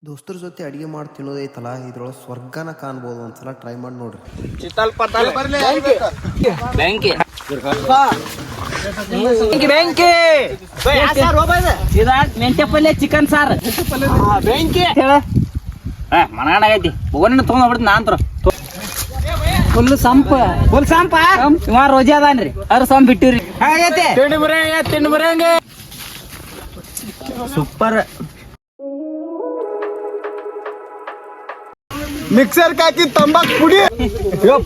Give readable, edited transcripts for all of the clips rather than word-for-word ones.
ದೋಸ್ತರ ಜೊತೆ ಅಡಿಗೆ ಮಾಡಿ ತಿನ್ನೋದೈತಲ್ಲ ಇದ್ರೊಳಗೆ ಸ್ವರ್ಗನ ಕಾಣ್ಬೋದು. ಒಂದ್ಸಲ ಟ್ರೈ ಮಾಡಿ ನೋಡ್ರಿ. ಮೆಂತ್ಯ ಪಲ್ಯ ಚಿಕನ್ ಸಾರ್ ಬೆಂಕಿ ಮನಗಂಡಾಗೈತಿ ಹೋಗೋಣ ತಗೊಂಡ್ಬಿಡ್ತೀನಿ ನಾನ್ ಫುಲ್ ಸಂಪ ಇವ ರೋಜಿ ಅದಾನ್ರಿ ಅವ್ರ ಸಂಪ್ ಬಿಟ್ಟಿವ್ರಿ ಸೂಪರ್ ಮಿಕ್ಸರ್ ಹಾಕಿ ತಂಬಾಕ್ ಪುಡಿ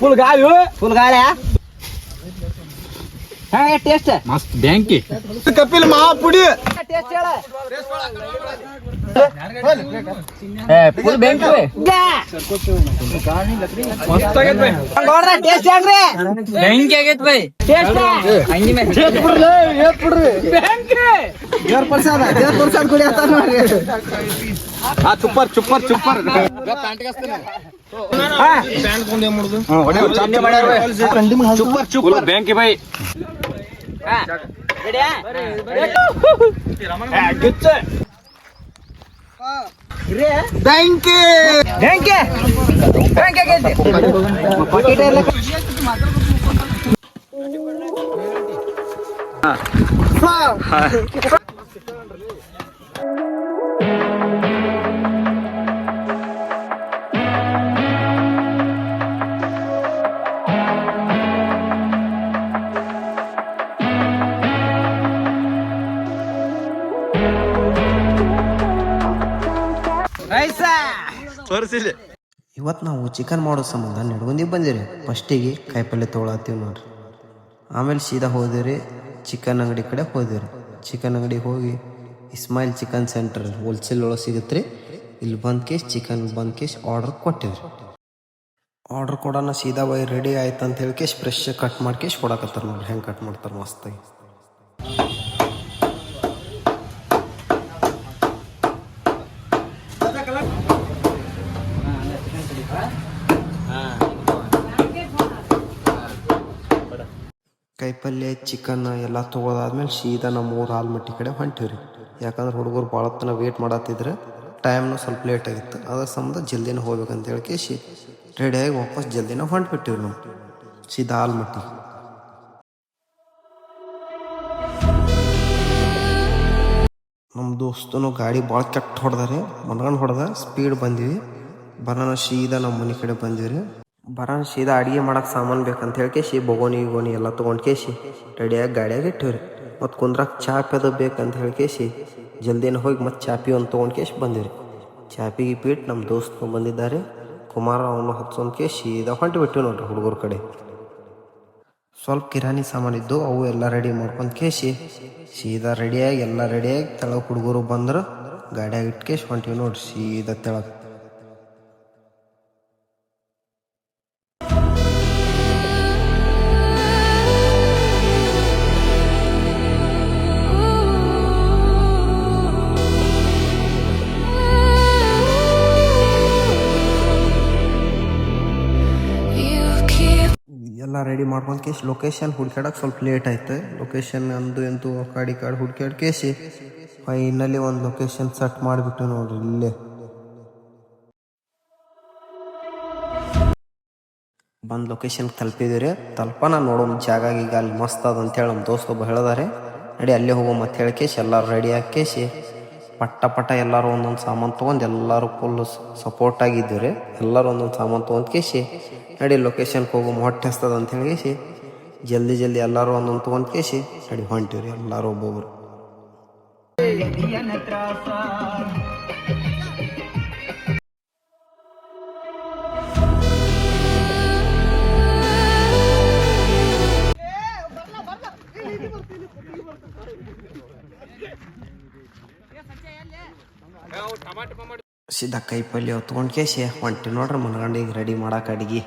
ಫುಲ್ ಗಾಳಿ ಟೇಸ್ಟ್ ಮಸ್ತ್ ಬ್ಯಾಂಕಿ ಕಪಿಲ್ ಮಾವ ಪುಡಿ ಫುಲ್ ಬೆಂಕಿ ಟೇಸ್ಟ್ ಹೆಂಗ್ರಿ ಬೆಂಕಿ ಆಗೈತ್ ಬೈ ಟೇಸ್ಟ್ ಪ್ರಸಾದ್ ಕುಡಿ ಅಂತ ನೋಡ್ರಿ. ಚುಪ್ಪರ್ ಚುಪ್ಪರ್ ಚುಪ್ಪರ್ ಚುಪ್ಪರ್ ಚುಪ್ಪರ್ ಬ್ಯಾಂಕಿ ಬೈ ಬ್ಯಾಂಕಿ ಬೆಂಕಿ ಬೆಂಕಿ ಆಗೈತಿ ಇವತ್ತು ನಾವು ಚಿಕನ್ ಮಾಡೋ ಸಂಬಂಧ ನಡ್ಕೊಂಡಿ ಬಂದಿರಿ. ಫಸ್ಟಿಗೆ ಕಾಯಿಪಲ್ಲೆ ತೊಗೊಳತ್ತೀವಿ ನೋಡ್ರಿ. ಆಮೇಲೆ ಸೀದಾ ಹೋದಿರಿ ಚಿಕನ್ ಅಂಗಡಿ ಕಡೆ ಹೋದಿರಿ. ಚಿಕನ್ ಅಂಗಡಿಗೆ ಹೋಗಿ ಇಸ್ಮಾಯಿಲ್ ಚಿಕನ್ ಸೆಂಟರ್ ಹೋಲ್ಸೇಲ್ ಒಳಗೆ ಸಿಗುತ್ತೆ ರೀ. ಇಲ್ಲಿ ಚಿಕನ್ ಆರ್ಡರ್ ಕೊಟ್ಟಿವ್ರಿ. ಆರ್ಡರ್ ಕೊಡೋಣ ಸೀದಾ ಬೈ ರೆಡಿ ಆಯ್ತು ಅಂತ ಹೇಳಿ ಫ್ರೆಶ್ ಕಟ್ ಮಾಡಿ ಕೊಡಕತ್ತಾರ ನೋಡ್ರಿ. ಹೆಂಗೆ ಕಟ್ ಮಾಡ್ತಾರೆ ಮಸ್ತಾಗಿ. ಕಾಯಿಪಲ್ಯ ಚಿಕನ್ ಎಲ್ಲ ತೊಗೊಳಾದ್ಮೇಲೆ ಸೀದಾ ನಮ್ಮ ಊರು ಆಲ್ಮಟ್ಟಿ ಕಡೆ ಹೊಂಟಿವ್ರಿ. ಯಾಕಂದ್ರೆ ಹುಡುಗರು ಭಾಳ ಹೊತ್ತನ ವೇಟ್ ಮಾಡತ್ತಿದ್ರೆ ಟೈಮ್ನು ಸ್ವಲ್ಪ ಲೇಟ್ ಆಗಿತ್ತು. ಅದ್ರ ಸಂಬಂಧ ಜಲ್ದಿನ ಹೋಗ್ಬೇಕಂತ ಹೇಳಿ ರೆಡಿಯಾಗಿ ವಾಪಸ್ ಜಲ್ದಿನ ಹೊಂಟ್ಬಿಟ್ಟಿವ್ರಿ ನಾವು ಸೀದಾ ಆಲ್ಮಟ್ಟಿ. ನಮ್ಮ ದೋಸ್ತನು ಗಾಡಿ ಭಾಳ ಕೆಟ್ಟ ಹೊಡೆದಾರೆ, ಮನ್ಗಂಡು ಹೊಡೆದ ಸ್ಪೀಡ್ ಬಂದಿವಿ. ಬರೋಣ ಸೀದಾ ನಮ್ಮ ಮನೆ ಕಡೆ ಬಂದಿವ್ರಿ. ಬರೋಣ ಸೀದಾ ಅಡುಗೆ ಮಾಡಕ್ಕೆ ಸಾಮಾನು ಬೇಕಂತ ಹೇಳಿ ಬೊಗೋನಿ ಎಲ್ಲ ತೊಗೊಂಡು ರೆಡಿಯಾಗಿ ಗಾಡಿಯಾಗಿ ಇಟ್ಟಿವ್ರಿ. ಮತ್ತು ಕುಂದ್ರಕ್ಕೆ ಚಾಪಿ ಅದು ಬೇಕಂತ ಹೇಳಿ ಜಲ್ದಿನ ಹೋಗಿ ಮತ್ತು ಚಾಪಿ ಒಂದು ತೊಗೊಂಡು ಬಂದಿವ್ರಿ. ಚಾಪಿಗೆ ಪೀಟ್ ನಮ್ಮ ದೋಸ್ತ ಬಂದಿದ್ದಾರೆ ಕುಮಾರ, ಅವನು ಹಚ್ಚೊಂದು ಸೀದಾ ಹೊಂಟು ಬಿಟ್ಟಿವಿ ನೋಡ್ರಿ ಹುಡುಗರ ಕಡೆ. ಸ್ವಲ್ಪ ಕಿರಾಣಿ ಸಾಮಾನಿದ್ದು ಅವು ಎಲ್ಲ ರೆಡಿ ಮಾಡ್ಕೊಂಡು ಸೀದಾ ರೆಡಿಯಾಗಿ ಎಲ್ಲ ರೆಡಿಯಾಗಿ ತೆಳಗೆ ಹುಡುಗರು ಬಂದ್ರೆ ಗಾಡಿಯಾಗಿ ಇಟ್ಟು ಹೊಂಟಿವಿ ನೋಡ್ರಿ ಸೀದಾ ತೆಳಗೆ. ಎಲ್ಲ ರೆಡಿ ಮಾಡ್ಕೊಂಡು ಲೊಕೇಶನ್ ಹುಡ್ಕ್ಯಾಡಕ್ಕೆ ಸ್ವಲ್ಪ ಲೇಟ್ ಆಯ್ತು. ಲೊಕೇಶನ್ ಎಂತೂ ಕಾಡಿ ಹುಡ್ಕ್ಯಾಡ್ ಫೈನಲಿ ಒಂದು ಲೊಕೇಶನ್ ಸೆಟ್ ಮಾಡಿಬಿಟ್ಟು ನೋಡ್ರಿ. ಇಲ್ಲೇ ಬಂದು ಲೊಕೇಶನ್ ತಲುಪಿದಿರಿ. ತಲುಪನ ನೋಡೋಣ ಜಾಗ ಈಗ ಅಲ್ಲಿ ಮಸ್ತ್ ಅದ ಅಂತೇಳಿ ನಮ್ಮ ದೋಸ್ತ ಒಬ್ಬ ಹೇಳಿದಾರೆ. ನಡಿ ಅಲ್ಲೇ ಹೋಗೋ ಮತ್ತೆ ಹೇಳಿ ಎಲ್ಲರೂ ರೆಡಿ ಹಾಕಿ ಪಟ್ಟ ಎಲ್ಲರೂ ಒಂದೊಂದು ಸಾಮಾನು ತೊಗೊಂಡು ಎಲ್ಲರೂ ಫುಲ್ ಸಪೋರ್ಟ್ ಆಗಿದ್ದೀವಿ. ಎಲ್ಲರೂ ಒಂದೊಂದು ಸಾಮಾನು ತೊಗೊಂಡು ನಡಿ ಲೊಕೇಶನ್ಗೆ ಹೋಗೋ ಹೊಟ್ಟೆ ಹಸ್ತದ ಅಂತ ಹೇಳಿ ಜಲ್ದಿ ಎಲ್ಲರೂ ಒಂದೊಂದು ತೊಗೊಂಡು ನಡಿ ಹೊಂಟಿವ್ರಿ ಎಲ್ಲರೂ ಒಬ್ಬೊಬ್ರು. ಸೀದಾ ಕಾಯಿಪಲ್ಯ ತೊಗೊಂಡು ಹೊಂಟಿ ನೋಡ್ರಿ ಮನ್ಗಂಡು ಈಗ ರೆಡಿ ಮಾಡಕ್ಕೆ ಅಡಿಗೆ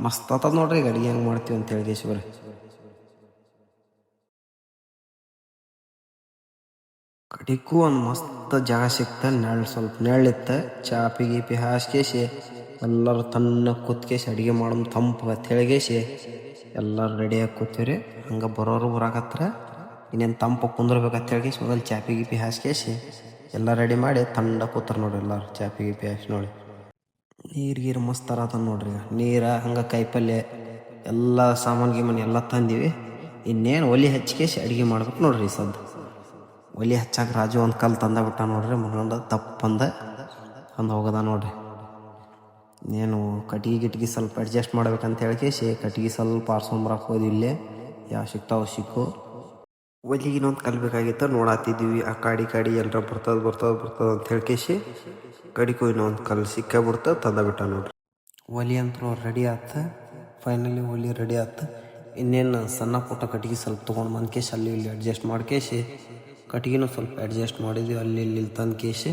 ಮಸ್ತ್ ಆತದ ನೋಡ್ರಿ. ಈಗ ಅಡಿಗೆ ಹೆಂಗೆ ಮಾಡ್ತೀವಿ ಅಂತ ಹೇಳಿ ಬರ್ರಿ. ಕಡಿಗೂ ಒಂದು ಮಸ್ತ್ ಜಾಗ ಸಿಕ್ತ, ಸ್ವಲ್ಪ ನೆರಳಿತ್ತ. ಚಾಪಿ ಹಾಸ್ಕೇಸಿ ಎಲ್ಲರೂ ತನ್ನ ಕೂತ್ಕೇಸಿ ಅಡುಗೆ ಮಾಡೋದು ತಂಪು ಅಂತ ಹೇಳಿಗೇಸಿ ಎಲ್ಲರೂ ರೆಡಿಯಾಗಿ ಕೂತೀವ್ರಿ. ಹಂಗೆ ಬರೋರು ಬರಾಕತ್ರ ಇನ್ನೇನು ತಂಪು ಕುಂದ್ರಬೇಕಂತ ಹೇಳಿ ಮೊದಲು ಚಾಪಿ ಹಾಸ್ಕೇಸಿ ಎಲ್ಲ ರೆಡಿ ಮಾಡಿ ತಂಡ ಕೂತಾರ ನೋಡ್ರಿ ಎಲ್ಲರೂ ಚಾಪಿ ಗಿಪಿ ಹಾಕಿ ನೋಡಿ. ನೀರು ಮಸ್ತ್ ತರತ ನೋಡ್ರಿ. ನೀರು ಹಂಗೆ ಕಾಯಿಪಲ್ಯ ಎಲ್ಲ ಸಾಮಾನು ಗೀಮಾನು ಎಲ್ಲ ತಂದೀವಿ. ಇನ್ನೇನು ಒಲೆ ಹಚ್ಕೇಸಿ ಅಡುಗೆ ಮಾಡ್ಬೇಕು ನೋಡ್ರಿ. ಸದ್ದು ಒಲೆ ಹಚ್ಚಾಕ ರಾಜು ಒಂದು ಕಲ್ಲು ತಂದ ಬಿಟ್ಟ ನೋಡ್ರಿ. ಮುನ್ಗಂಡ ತಪ್ಪಂದ ಅಂದು ಹೋಗದ ನೋಡ್ರಿ. ಏನು ಕಟ್ಗೆ ಗಿಟ್ಗಿ ಸ್ವಲ್ಪ ಅಡ್ಜಸ್ಟ್ ಮಾಡ್ಬೇಕಂತ ಹೇಳ್ಕೇಸಿ ಕಟ್ಗೆ ಸ್ವಲ್ಪ ಆರ್ಸೊಂಬರಕ್ಕೆ ಹೋದ್ವಿ. ಇಲ್ಲೇ ಯಾವ ಸಿಗ್ತಾವೆ ಸಿಕ್ಕು. ಒಲಿಗೆ ಇನ್ನೊಂದು ಕಲ್ಬೇಕಾಗಿತ್ತು ನೋಡಾತಿದ್ವಿ. ಆ ಕಾಡಿ ಎಲ್ಲರ ಬರ್ತದ ಅಂತ ಹೇಳ್ಕೇಸಿ ಕಡಿಗೂ ಇನ್ನೊಂದು ಕಲ್ಲು ಸಿಕ್ಕಾಬಿಡ್ತ ತಂದ ಬಿಟ್ಟ ನೋಡ್ರಿ. ಒಲಿ ಅಂತೂ ರೆಡಿ ಆತ. ಫೈನಲಿ ಒಲಿ ರೆಡಿ ಆತ. ಇನ್ನೇನು ಸಣ್ಣ ಪುಟ್ಟ ಕಟ್ಗೆ ಸ್ವಲ್ಪ ತೊಗೊಂಡು ಬಂದ್ಕೇಸಿ ಅಲ್ಲಿ ಇಲ್ಲಿ ಅಡ್ಜಸ್ಟ್ ಮಾಡ್ಕೇಸಿ ಕಟ್ಗಿನೂ ಸ್ವಲ್ಪ ಅಡ್ಜಸ್ಟ್ ಮಾಡಿದ್ವಿ. ಅಲ್ಲಿ ಇಲ್ಲಿ ತಂದು ಕೇಸಿ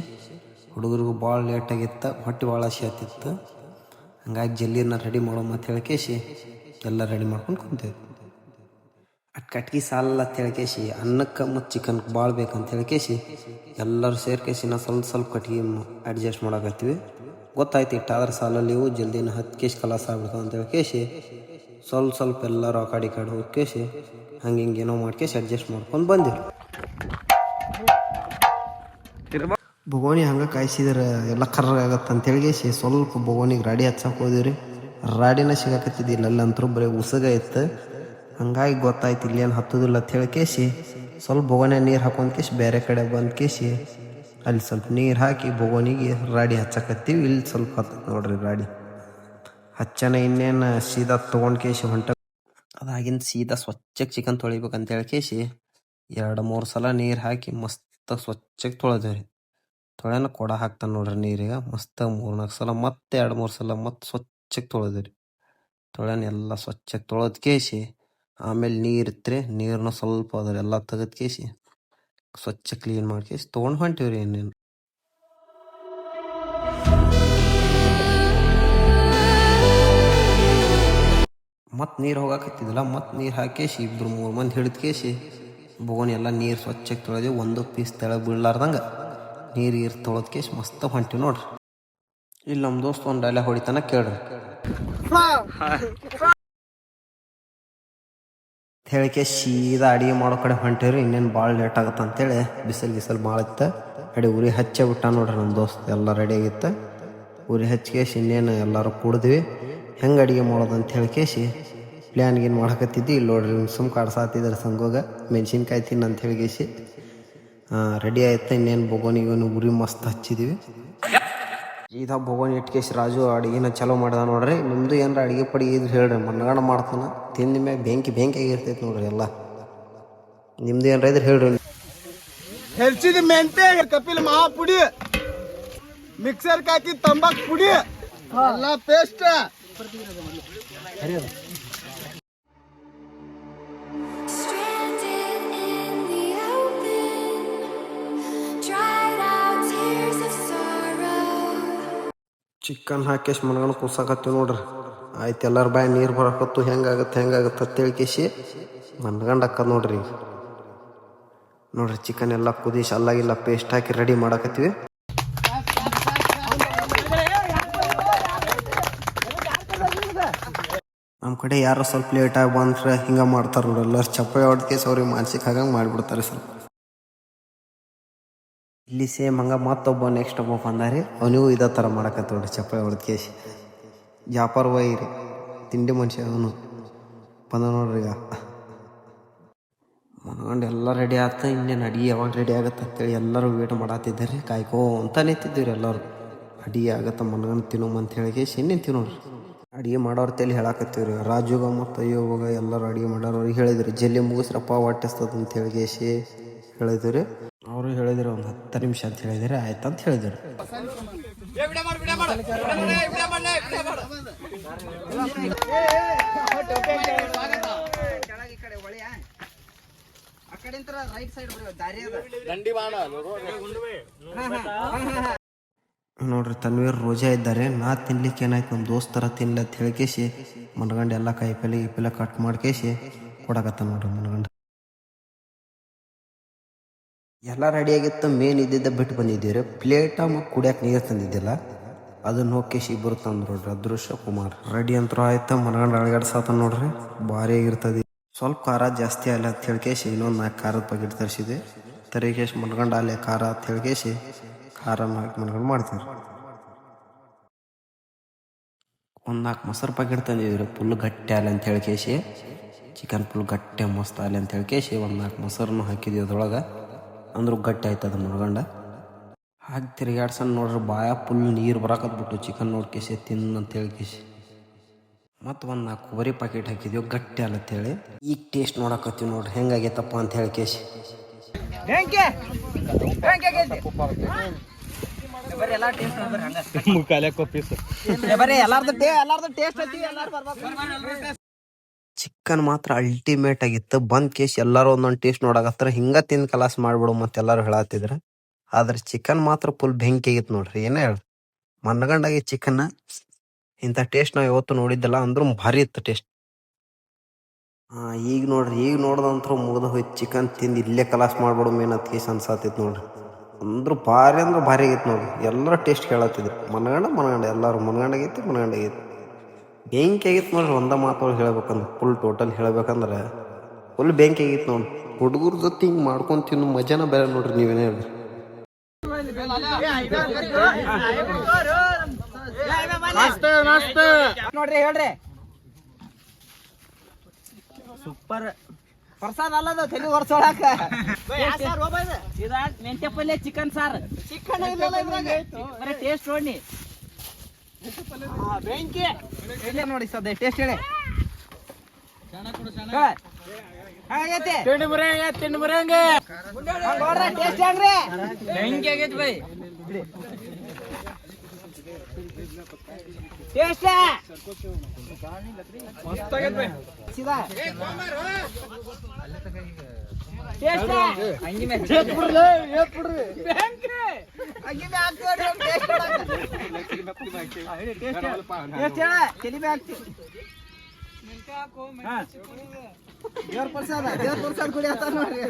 ಹುಡುಗರಿಗೂ ಭಾಳ ಲೇಟಾಗಿತ್ತು. ಹೊಟ್ಟೆ ಭಾಳ ಹಸಿಯತ್ತಿತ್ತು. ಹಂಗಾಗಿ ಜಲ್ದಿನ ರೆಡಿ ಮಾಡೋ ಮತ್ತು ಹೇಳ್ಕೇಸಿ ಎಲ್ಲ ರೆಡಿ ಮಾಡ್ಕೊಂಡು ಕುಂತೇವೆ. ಅದು ಕಟ್ಗೆ ಸಾಲಲ್ಲ ಅಂತ ಹೇಳ್ಕೇಸಿ ಅನ್ನಕ್ಕೆ ಮತ್ತು ಚಿಕನ್ಗೆ ಭಾಳ ಬೇಕಂತ ಹೇಳ್ಕೇಸಿ ಎಲ್ಲರೂ ಸೇರ್ಕೇಸಿ ನಾವು ಸ್ವಲ್ಪ ಕಟ್ಗೆ ಅಡ್ಜಸ್ಟ್ ಮಾಡಕತ್ತೀವಿ. ಗೊತ್ತಾಯ್ತು ಇಟ್ಟಾದ್ರೆ ಸಾಲಲ್ಲಿ ಇವು ಜಲ್ದಿನ ಹತ್ತು ಕೇಸಿ ಕಲಾಸ ಆಗ್ಬಿಡ್ತಾವೆ ಅಂತ ಹೇಳ್ಕೇಸಿ ಸ್ವಲ್ಪ ಎಲ್ಲರೂ ಆ ಕಡೆ ಹೋಗ್ಕೇಸಿ ಹಿಂಗೇನೋ ಮಾಡ್ಕೇಸಿ ಅಡ್ಜಸ್ಟ್ ಮಾಡ್ಕೊಂಡು ಬಂದಿವಿ. ಬೊಗೋಣಿ ಹಂಗೆ ಕಾಯಿಸಿದ್ರೆ ಎಲ್ಲ ಕರ್ರಾಗತ್ತೆ ಅಂತ ಹೇಳ್ಕೇಸಿ ಸ್ವಲ್ಪ ಬೊಗೋಣಿಗೆ ರಾಡಿ ಹಚ್ಚಕ್ಕೆ ಹೋದಿವ್ರಿ. ರಾಡಿನ ಸಿಗಾಕತ್ತಿದ್ದಿಲ್ಲ, ಅಲ್ಲಂತರೂ ಬರೀ ಉಸಗ ಇತ್ತು. ಹಂಗಾಗಿ ಗೊತ್ತಾಯ್ತು ಇಲ್ಲೇನು ಹತ್ತೋದಿಲ್ಲ ಅಂತ ಹೇಳ್ಕೇಸಿ ಸ್ವಲ್ಪ ಬೊಗೋಣಿ ನೀರು ಹಾಕೊಂಡ್ಕೇಸಿ ಬೇರೆ ಕಡೆ ಬಂದ್ಕೇಸಿ ಅಲ್ಲಿ ಸ್ವಲ್ಪ ನೀರು ಹಾಕಿ ಬೊಗೋಣಿಗೆ ರಾಡಿ ಹಚ್ಚಕತ್ತೀವಿ. ಇಲ್ಲಿ ಸ್ವಲ್ಪ ಹತ್ತದ ನೋಡ್ರಿ ರಾಡಿ ಹಚ್ಚನ. ಇನ್ನೇನು ಸೀದಾ ತೊಗೊಂಡ್ಕೇಸಿ ಹೊಂಟ. ಅದಾಗಿಂದ ಸೀದಾ ಸ್ವಚ್ಛಗೆ ಚಿಕನ್ ತೊಳಿಬೇಕಂತ ಹೇಳ್ಕೇಸಿ 2-3 ಸಲ ನೀರು ಹಾಕಿ ಮಸ್ತ್ ಸ್ವಚ್ಛಗೆ ತೊಳೆದೇವ್ರಿ. ತೊಳೆನ ಕೊಡ ಹಾಕ್ತಾನೆ ನೋಡ್ರಿ ನೀರಿಗೆ ಮಸ್ತ್ 3-4 ಸಲ ಮತ್ತೆ 2-3 ಸಲ ಮತ್ತೆ ಸ್ವಚ್ಛಗೆ ತೊಳೆದ್ರಿ. ತೊಳೆನ ಎಲ್ಲ ಸ್ವಚ್ಛಗೆ ತೊಳೆದು ಕೇಸಿ ಆಮೇಲೆ ನೀರು ಇತ್ತರೆ ನೀರನ್ನ ಸ್ವಲ್ಪ ಅದ್ರೆಲ್ಲ ತೆಗೆದು ಕೇಸಿ ಸ್ವಚ್ಛ ಕ್ಲೀನ್ ಮಾಡ್ಕೇಸಿ ತೊಗೊಂಡು ಹೊಂಟಿವ್ರಿ. ಇನ್ನೇನು ಮತ್ತು ನೀರು ಹೋಗಾಕತ್ತಿದ್ದಿಲ್ಲ. ಮತ್ತು ನೀರು ಹಾಕೇಸಿ 2-3 ಮಂದಿ ಹಿಡಿದು ಕೇಸಿ ಬೋಗಣಿ ಎಲ್ಲ ನೀರು ಸ್ವಚ್ಛಗೆ ತೊಳೆದು ಒಂದು ಪೀಸ್ ತೆಳಗೆ ಬೀಳಲಾರ್ದಂಗೆ ನೀರು ತೊಳೆದು ಕೇಸಿ ಮಸ್ತ್ ಹೊಂಟಿವಿ ನೋಡ್ರಿ. ಇಲ್ಲಿ ನಮ್ಮ ದೋಸ್ತ ಒಂದು ಡೈಲಾಗ್ ಹೊಡಿತಾನ ಕೇಳ್ರಿ. ಹೇಳಿಕೆ ಸೀದಾ ಅಡುಗೆ ಮಾಡೋ ಕಡೆ ಹೊಂಟಿವ್ರಿ. ಇನ್ನೇನು ಭಾಳ ಲೇಟ್ ಆಗುತ್ತೆ ಅಂತೇಳಿ ಬಿಸಿಲು ಭಾಳ ಇತ್ತು. ಉರಿ ಹಚ್ಚೇ ಬಿಟ್ಟ ನೋಡ್ರಿ ನಮ್ಮ ದೋಸ್ತ. ಎಲ್ಲ ರೆಡಿ ಆಗಿತ್ತು. ಉರಿ ಹಚ್ಕೇಸಿ ಇನ್ನೇನು ಎಲ್ಲರೂ ಕುಡಿದ್ವಿ. ಹೆಂಗೆ ಅಡುಗೆ ಮಾಡೋದು ಅಂತ ಹೇಳ್ಕೇಸಿ ಪ್ಲ್ಯಾನ್ಗೇನು ಮಾಡಕತ್ತಿದ್ವಿ. ಇಲ್ಲಿ ನೋಡ್ರಿ ಸುಮ್ ಕಾಡ್ಸಾತಿದ್ದಾರೆ ಸಂಗೋಗ ಮೆಣಸಿನ್ಕಾಯಿ ತಿನ್ನ ಅಂತ ಹೇಳ್ಕೇಸಿ ರೆಡಿ ಆಯ್ತು. ಇನ್ನೇನು ಬೊಗೋನಿಗೂ ಉರಿ ಮಸ್ತ್ ಹಚ್ಚಿದ್ವಿ. ಸೀದಾ ಬೊಗೋನಿ ಇಟ್ಕೇಸಿ ರಾಜು ಅಡುಗೆನ ಚಲೋ ಮಾಡ್ದ ನೋಡ್ರಿ. ನಿಮ್ಮದು ಏನಾರ ಅಡುಗೆ ಪಡಿಗೆ ಇದ್ರೆ ಹೇಳ್ರಿ, ಮಣ್ಣಗಣ ಮಾಡ್ತಾನೆ. ತಿಂದ ಮ್ಯಾಗ ಬೆಂಕಿ ಆಗಿರ್ತೈತಿ ನೋಡ್ರಿ ಎಲ್ಲ. ನಿಮ್ದು ಏನಾರ ಇದ್ರೆ ಹೇಳ್ರಿ. ಹೆಚ್ಚಿದ ಮೆಂತೆ ಕಪಿಲ್ ಮಹಾ ಪುಡಿ, ಮಿಕ್ಸರ್ ಹಾಕಿ ತಂಬಾಕ್ ಪುಡಿ ಎಲ್ಲ ಪೇಸ್ಟ್. ಚಿಕನ್ ಹಾಕೇಸಿ ಮನ್ಗಣ ಕುಸಾಕತ್ತೀವಿ ನೋಡ್ರಿ. ಆಯ್ತು ಎಲ್ಲರ ಬಾಯಿ ನೀರು ಬರಕತ್ತು. ಹೆಂಗಾಗತ್ತೆ ಅಂತ ಹೇಳ್ಕೇಸಿ ಮನ್ಗಂಡು ಹಾಕದ್ ನೋಡ್ರಿ. ನೋಡ್ರಿ ಚಿಕನ್ ಎಲ್ಲ ಕುದಿಸಿ ಅಲ್ಲಾಗಿಲ್ಲ ಪೇಸ್ಟ್ ಹಾಕಿ ರೆಡಿ ಮಾಡಕತ್ತೀವಿ. ನಮ್ಮ ಕಡೆ ಯಾರೋ ಸ್ವಲ್ಪ ಲೇಟಾಗಿ ಬಂದ್ರೆ ಹಿಂಗೆ ಮಾಡ್ತಾರೆ ನೋಡ್ರಿ. ಎಲ್ಲರೂ ಚಪ್ಪಲಿ ಹೊಡೆದ್ಕೇಸಿ ಅವ್ರಿಗೆ ಮಾನಸಿಕ ಆಗಂಗೆ ಮಾಡಿಬಿಡ್ತಾರೆ ಸ್ವಲ್ಪ. ಇಲ್ಲಿ ಸೇಮ್ ಹಂಗೆ ಮತ್ತೊಬ್ಬ ನೆಕ್ಸ್ಟ್ ಒಬ್ಬ ಬಂದಾರಿ. ಅವನಿಗೂ ಇದೇ ಥರ ಮಾಡಕತ್ತ ನೋಡ್ರಿ ಚಪ್ಪಲಿ ಹೊಡೆದ್ಕೇಸಿ. ಜಾಪರ್ ವೈರಿ ತಿಂಡಿ ಮನುಷ್ಯ ಅವನು ಬಂದ ನೋಡ್ರಿ. ಈಗ ಮನ್ಕೊಂಡು ಎಲ್ಲ ರೆಡಿ ಆಯ್ತು. ಇನ್ನೇನು ಅಡುಗೆ ಯಾವಾಗ ರೆಡಿ ಆಗುತ್ತೆ ಅಂತೇಳಿ ಎಲ್ಲರೂ ವೇಟ್ ಮಾಡತ್ತಿದ್ದಾರೆ. ಕಾಯ್ಕೋ ಅಂತ ನಿಂತಿದ್ದೀವಿ ಎಲ್ಲರೂ. ಅಡುಗೆ ಆಗತ್ತೆ ಮನ್ಗಂಡು ತಿನ್ನೋಮ್ ಅಂತ ಹೇಳಿಕೇಸಿ ನಿಂತೀವಿ ನೋಡ್ರಿ. ಅಡುಗೆ ಮಾಡೋರ ತಲೆ ಹೇಳಾಕತ್ತೀವಿ ರೀ. ರಾಜುಗ ಮತ್ತು ಅಯ್ಯೋಗ ಎಲ್ಲರೂ ಅಡುಗೆ ಮಾಡೋರವ್ರಿಗೆ ಹೇಳಿದ್ರಿ ಜಲ್ದಿ ಮುಗಿಸ್ರಪ್ಪ ಹೊಟ್ಟೆಸ್ತದ ಅಂತ ಹೇಳಿಕೇಸಿ ಹೇಳಿದ್ವಿ ರೀ. ಅವರು ಹೇಳಿದ್ರು ಒಂದು 10 ನಿಮಿಷ ಅಂತ ಹೇಳಿದರೆ ಆಯ್ತು ಅಂತ ಹೇಳಿದ್ರು. ನೋಡ್ರಿ ತನ್ವೀರ್ ರೋಜಾ ಇದ್ದಾರೆ. ನಾ ತಿನ್ಲಿಕ್ಕೆ ಏನಾಯ್ತು ನಮ್ಮ ದೋಸ್ತರ ತಿನ್ಲ ಅಂತ ಹೇಳ್ಕೇಸಿ ಮನ್ಗಂಡು ಎಲ್ಲ ಕಾಯಿಪಲ್ಲೆ ಕಟ್ ಮಾಡ್ಕೇಸಿ ಕೊಡಕತ್ತ ನೋಡ್ರಿ ಮನ್ಗಂಡು. ಎಲ್ಲ ರೆಡಿಯಾಗಿತ್ತು. ಮೇನ್ ಇದ್ದಿದ್ದ ಬಿಟ್ಟು ಬಂದಿದ್ದೀವಿ ರೀ. ಪ್ಲೇಟ ಮತ್ತು ಕುಡಿಯೋಕೆ ನೀರು ತಂದಿದ್ದಿಲ್ಲ. ಅದನ್ನು ಹೋಗ್ಕೇಸಿ ಇಬ್ಬರು ತಂದು ನೋಡ್ರಿ. ಅದೃಶ್ಯ ಕುಮಾರ್ ರೆಡಿ ಅಂತೂ ಆಯ್ತು. ಮನ್ಗಂಡು ಅಳಗಾಡ್ಸತ್ತ ನೋಡ್ರಿ. ಭಾರಿ ಆಗಿರ್ತದೆ. ಸ್ವಲ್ಪ ಖಾರ ಜಾಸ್ತಿ ಅಲ್ಲ ಅಂತ ಹೇಳ್ಕೇಸಿ ಇನ್ನೊಂದು 4 ಖಾರದ ಪ್ಯಾಕೆಟ್ ತರಿಸಿದೆ. ತರಿಗೇಶ್ ಮನ್ಗಂಡು ಅಲ್ಲೇ ಖಾರ ಅಂತ ಹೇಳ್ಕೇಸಿ ಖಾರನ ಹಾಕಿ ಮನ್ಗಂಡು ಮಾಡ್ತೀವಿ. ಒಂದು 4 ಮೊಸರು ಪ್ಯಾಕೆಟ್ ತಂದಿದ್ವಿ ಫುಲ್ ಗಟ್ಟಿ ಆಲೆ ಅಂತ ಹೇಳ್ಕೇಸಿ, ಚಿಕನ್ ಫುಲ್ ಗಟ್ಟಿ ಮಸ್ತ್ ಆಲೆ ಅಂತ ಹೇಳ್ಕೇಸಿ ಒಂದು 4 ಮೊಸರನ್ನು ಹಾಕಿದ್ವಿ ಅದ್ರೊಳಗೆ. ಅಂದ್ರೂ ಗಟ್ಟಿ ಆಯ್ತದ ಮನ್ಗಂಡ ಹಾಕಿ ತಿರುಗಾಡ್ಸನ್ ನೋಡ್ರಿ ಬಾಯ ಫುಲ್ ನೀರು ಬರಾಕತ್ಬಿಟ್ಟು ಚಿಕನ್ ನೋಡ್ಕೇಸಿ ತಿನ್ನು ಅಂತ ಹೇಳ್ಕೇಸಿ. ಮತ್ತು ಒಂದು 4 ಕೊಬ್ಬರಿ ಪ್ಯಾಕೆಟ್ ಹಾಕಿದ್ವಿ ಗಟ್ಟಿ ಅಲ್ಲತ್ತೇಳಿ. ಈಗ ಟೇಸ್ಟ್ ನೋಡಕತ್ತೀವಿ ನೋಡ್ರಿ ಹೆಂಗಾಗೈತಪ್ಪ ಅಂತ ಹೇಳ್ಕೇಸಿ. ಚಿಕನ್ ಮಾತ್ರ ಅಲ್ಟಿಮೇಟ್ ಆಗಿತ್ತು. ಬಂದ್ ಕೇಸ್ ಎಲ್ಲಾರು ಒಂದೊಂದು ಟೇಸ್ಟ್ ನೋಡಕತ್ತಾರ. ಹಿಂಗ ತಿಂದು ಕಲಾಸ್ ಮಾಡ್ಬಿಡು ಮತ್ತೆ ಎಲ್ಲಾರು ಹೇಳತ್ತಿದ್ರ. ಆದ್ರೆ ಚಿಕನ್ ಮಾತ್ರ ಫುಲ್ ಬೆಂಕಿ ಆಗಿತ್ತು ನೋಡ್ರಿ. ಏನೇ ಹೇಳ ಮನಗಂಡಾಗಿ ಚಿಕನ್ ಇಂಥ ಟೇಸ್ಟ್ ನಾವು ಯಾವತ್ತು ನೋಡಿದ್ದಲ್ಲ. ಅಂದ್ರೂ ಭಾರಿ ಇತ್ತು ಟೇಸ್ಟ್. ಈಗ ನೋಡ್ರಿ ಈಗ ನೋಡ್ದಂತ್ರು ಮುಗ್ದು ಹೋಯ್ತು. ಚಿಕನ್ ತಿಂದು ಇಲ್ಲೇ ಕಲಾಸ್ ಮಾಡ್ಬಿಡು ಮೇನತ್ ಕೇಸ್ ಅನ್ಸಾತೈತಿ ನೋಡ್ರಿ. ಅಂದ್ರೂ ಭಾರಿ ಅಂದ್ರೆ ಭಾರಿ ಆಗೈತೆ ನೋಡ್ರಿ. ಎಲ್ಲರೂ ಟೇಸ್ಟ್ ಕೇಳತ್ತಿದ್ರು. ಮನಗಂಡ ಎಲ್ಲರೂ ಮನಗಂಡಾಗೈತಿ. ಬೆಂಕಿ ಆಗಿತ್ತು ನೋಡ್ರಿ. ಒಂದ ಮಾತೊಳಗೆ ಹೇಳ್ಬೇಕಂದ್ರೆ ಫುಲ್ ಟೋಟಲ್ ಹೇಳ್ಬೇಕಂದ್ರೆ ಫುಲ್ ಬೆಂಕಿ ಆಗಿತ್ತು ನೋಡ್ರಿ. ಹುಡುಗರ ಜೊತೆ ಹಿಂಗೆ ಮಾಡ್ಕೊಂಡು ತಿನ್ನು ಮಜಾನ ಬೇರೆ ನೋಡ್ರಿ. ನೀವೇನೇ ಹೇಳ್ರಿ. ನೋಡ್ರಿ ಹೇಳ್ರಿ ಸೂಪರ್ ಪ್ರಸಾದ ಅಲ್ಲದ ತಲೆ ಒರ್ಸೋಳಕ. ಮೆಂತ್ಯ ಪಲ್ಯ ಚಿಕನ್ ಸಾರ್ ಚಿಕನ್ ಬರೀ ಟೇಸ್ಟ್ ನೋಡಿ. ಬೆಂಕಿ ನೋಡಿ ಸದ್ಯ ಟೇಸ್ಟ್ ಹೇಳಿ ಹಾಗೈತಿ. ತಿಂಡಿ ಬರಂಗ ಟೇಸ್ಟ್ ಹೆಂಗ್ರಿ? ಬೆಂಕಿ ಆಗೈತಿ ಬೈ ಟೇಸ್ಟ್ ಮಸ್ತ್ ಆಗೈತಿ ಬೈ. ಸೀದಾ ಟೇಸ್ಟ್ ಹಂಗಿ ಮೇಲೆ ಏತ್ ಬಿಡ್ರಿ ಬೆಂಕಿ ಹಂಗಿ ಮೇಲೆ ಹಾಕ್ತೀವಿ ಟೇಸ್ಟ್ ಟೇಸ್ಟ್ ಹೇಳ ತಲಿ ಮೇಲೆ ಹಾಕ್ತೀವಿ. ದೇವ್ರ ಪ್ರಸಾದ ಕುಡಿ ಅಂತ ನೋಡ್ರಿ.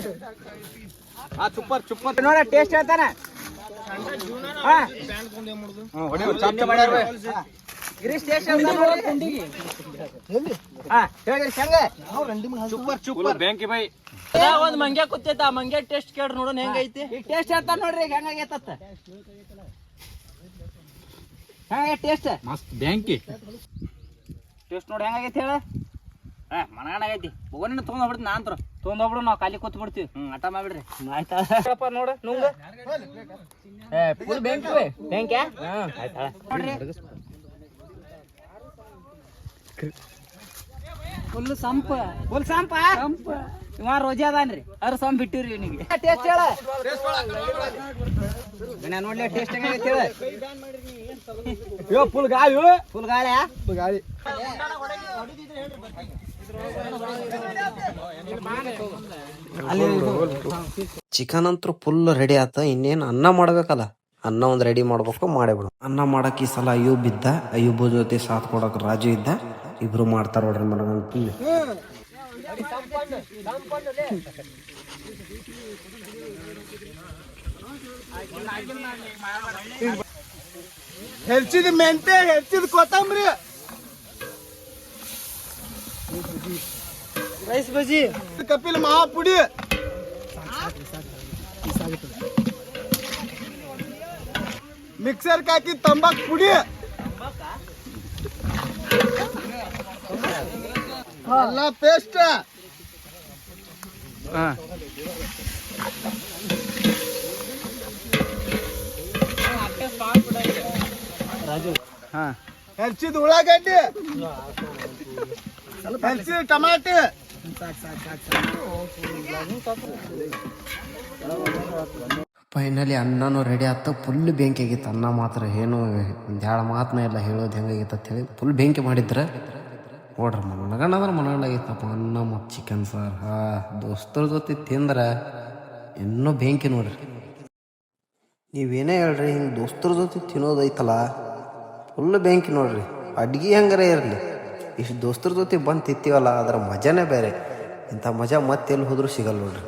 ಚುಪ್ಪರ್ ನೋಡ ಟೇಸ್ಟ್ ಹೇಳ್ತಾನ. ಗಿರೀಶ್ ಟೇಸ್ಟ್ ಸೂಪರ್ ಬ್ಯಾಂಕಿ ಬೈ. ಒಂದ್ ಮಂಗ್ಯ ಕೂತೈತ ಆ ಮಂಗ್ಯ ಟೇಸ್ಟ್ ಕೇಳ್ರಿ ನೋಡೋಣ ಹೆಂಗೈತಿ. ಟೇಸ್ಟ್ ಹೇಳ್ತಾನ ನೋಡ್ರಿ ಹೆಂಗಾಗೈತತ್ತ. ಹೆಂಗ ಟೇಸ್ಟ್ ಮಸ್ತ್ ಬ್ಯಾಂಕಿ ಟೇಸ್ಟ್ ನೋಡಿ ಹೆಂಗಾಗೈತಿ ಹೇಳ. ಮನಗಂಡಾಗೈತಿ. ಹೋಗೋಣ ತೊಗೊಂಡೋಗ್ಬಿಡ್ತೀನಿ ನಾ ಅಂತರ ತೊಗೊಂಡೋಗ್ಬಿಡು. ನಾವು ಖಾಲಿ ಕೂತ್ ಬಿಡ್ತೀವಿ. ಆಟ ಮಾಡ್ಬಿಡ್ರಿ ಆಯ್ತಾ ನೋಡ ನುಂಗ ಫುಲ್ ಬ್ಯಾಂಕ್ ಬ್ಯಾಂಕ್ ನೋಡ್ರಿ. ಫುಲ್ ಸಂಪ ಇವ ರೋಜಿ ಅದಾನ್ರಿ. ಅವ್ರ ಸಂಪ್ ಬಿಟ್ಟಿವ್ರಿ ಇವನಿಗೆ. ಟೇಸ್ಟ್ ಹೇಳ ನೋಡ್ಲಿ ಟೇಸ್ಟ್ ಹೆಂಗೈತಿ ಹೇಳ. ಫುಲ್ ಗಾಳಿ ಚಿಕನ್ ಅಂತೂ ಫುಲ್ ರೆಡಿ ಆತ. ಇನ್ನೇನು ಅನ್ನ ಮಾಡ್ಬೇಕಲ್ಲ. ಅನ್ನ ಒಂದು ರೆಡಿ ಮಾಡ್ಬೇಕು ಮಾಡೇಬಿಡು. ಅನ್ನ ಮಾಡಕ್ ಈ ಸಲ ಅಯ್ಯೂಬ್ ಇದ್ದ. ಅಯ್ಯೂಬ್ ಜೊತೆ ಸಾಥ್ ಕೊಡಕ್ ರಾಜು ಇದ್ದ. ಇಬ್ರು ಮಾಡ್ತಾರ ನೋಡ್ರಿ ಮನಗಂತ. ಹೆಚ್ಚಿದ ಮೆಂತೆ, ಹೆಚ್ಚಿದ ಕೊತ್ತಂಬರಿ, ರೈಸ್ ಬಜಿ, ಕಪಿಲ್ ಮಹಾಪುಡಿ, ಮಿಕ್ಸರ್ ಹಾಕಿ ತಂಬಾಕ್ ಪುಡಿ, ಎಲ್ಲ ಪೇಸ್ಟ್, ಹೆಚ್ಚಿದ ಉಳ್ಳಾಗಡ್ಡಿ, ಹೆಚ್ಚಿದ ಟಮಾಟೆ, ಫೈನಲಿ ಅನ್ನನೂ ರೆಡಿ ಆತ. ಫುಲ್ ಬೆಂಕಿ ಆಗಿತ್ತು. ಅನ್ನ ಮಾತ್ರ ಏನು ಒಂದು ಎರಡು ಮಾತನ್ನ ಇಲ್ಲ ಹೇಳೋದು ಹೆಂಗಾಗಿತ್ತು ಅಂತ ಹೇಳಿ ಫುಲ್ ಬೆಂಕಿ ಮಾಡಿದ್ರೆ ನೋಡ್ರಿ. ಮನಗಂಡ ಅಂದ್ರೆ ಮನಗಂಡ ಆಗಿತ್ತಪ್ಪ. ಅನ್ನ ಮತ್ತು ಚಿಕನ್ ಸಾರು ದೋಸ್ತರ ಜೊತೆ ತಿಂದ್ರೆ ಇನ್ನೂ ಬೆಂಕಿ ನೋಡ್ರಿ. ನೀವೇನೇ ಹೇಳ್ರಿ, ಹಿಂಗೆ ದೋಸ್ತರ ಜೊತೆ ತಿನ್ನೋದೈತಲ್ಲ ಫುಲ್ ಬೆಂಕಿ ನೋಡ್ರಿ. ಅಡ್ಗೆ ಹೆಂಗಾರೆ ಇರಲಿ, ಇಷ್ಟು ದೋಸ್ತರ ಜೊತೆ ಬಂದು ತಿಂತೀವಲ್ಲ ಅದರ ಮಜಾನೇ ಬೇರೆ. ಇಂಥ ಮಜಾ ಮತ್ತೆ ಹೋದ್ರೂ ಸಿಗಲ್ಲ ನೋಡ್ರಿ.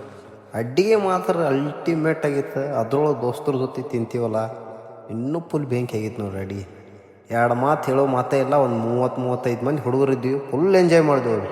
ಅಡ್ಡಿಗೆ ಮಾತ್ರ ಅಲ್ಟಿಮೇಟ್ ಆಗಿತ್ತು. ಅದ್ರೊಳಗೆ ದೋಸ್ತರ ಜೊತೆ ತಿಂತೀವಲ್ಲ ಇನ್ನೂ ಫುಲ್ ಬೆಂಕಿ ಆಗಿತ್ತು ನೋಡ್ರಿ ಅಡ್ಗೆ. ಎರಡು ಮಾತು ಹೇಳೋ ಮಾತೇ ಇಲ್ಲ. ಒಂದು 30-35 ಮಂದಿ ಹುಡುಗರು ಇದ್ದೀವಿ. ಫುಲ್ ಎಂಜಾಯ್ ಮಾಡಿದೆವು.